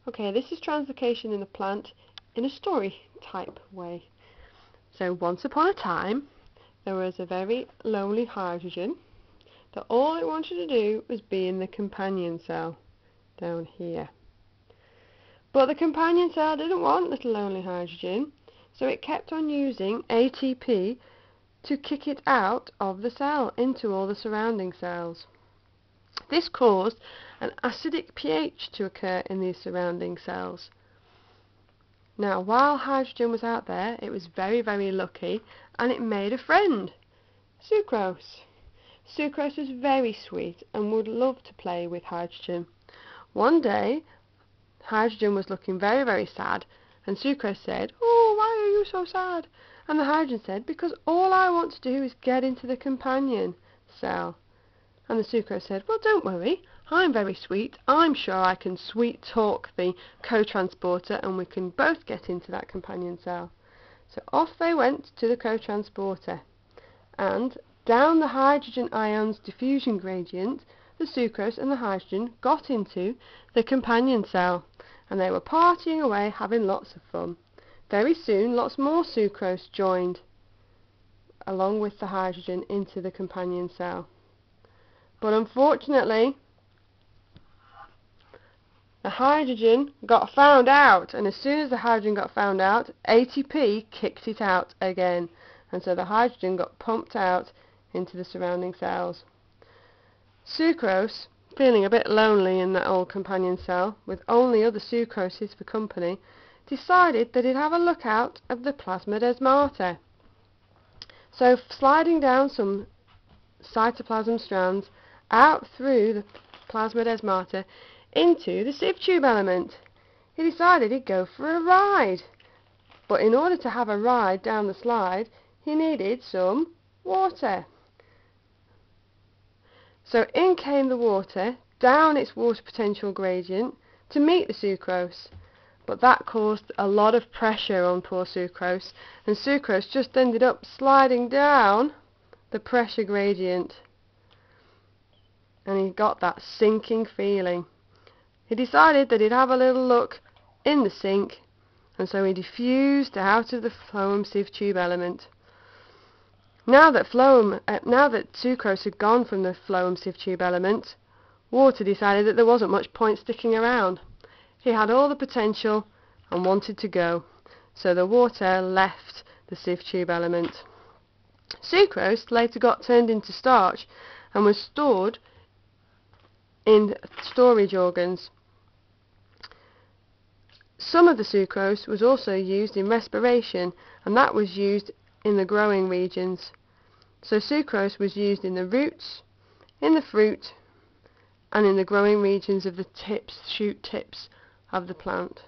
Okay, this is translocation in a plant in a story type way. So once upon a time there was a very lonely hydrogen that all it wanted to do was be in the companion cell down here. But the companion cell didn't want little lonely hydrogen, so it kept on using ATP to kick it out of the cell into all the surrounding cells. This caused an acidic pH to occur in these surrounding cells. Now, while hydrogen was out there, it was very, very lucky, and it made a friend, sucrose. Sucrose was very sweet and would love to play with hydrogen. One day, hydrogen was looking very, very sad, and sucrose said, "Oh, why are you so sad?" And the hydrogen said, "Because all I want to do is get into the companion cell." And the sucrose said, "Well, don't worry, I'm very sweet. I'm sure I can sweet talk the co-transporter and we can both get into that companion cell." So off they went to the co-transporter, and down the hydrogen ions diffusion gradient, the sucrose and the hydrogen got into the companion cell, and they were partying away, having lots of fun. Very soon lots more sucrose joined along with the hydrogen into the companion cell. But unfortunately, the hydrogen got found out, and as soon as the hydrogen got found out, ATP kicked it out again, and so the hydrogen got pumped out into the surrounding cells. Sucrose, feeling a bit lonely in that old companion cell, with only other sucroses for company, decided that he'd have a look out of the plasmodesmata. So, sliding down some cytoplasm strands out through the plasmodesmata into the sieve tube element, he decided he'd go for a ride. But in order to have a ride down the slide, he needed some water. So in came the water, down its water potential gradient to meet the sucrose. But that caused a lot of pressure on poor sucrose, and sucrose just ended up sliding down the pressure gradient, and he got that sinking feeling. He decided that he'd have a little look in the sink, and so he diffused out of the phloem sieve tube element. Now that sucrose had gone from the phloem sieve tube element, water decided that there wasn't much point sticking around. He had all the potential and wanted to go, so the water left the sieve tube element. Sucrose later got turned into starch and was stored in storage organs. Some of the sucrose was also used in respiration, and that was used in the growing regions. So sucrose was used in the roots, in the fruit, and in the growing regions of the shoot tips of the plant.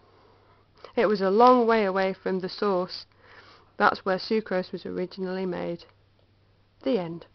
It was a long way away from the source. That's where sucrose was originally made. The end.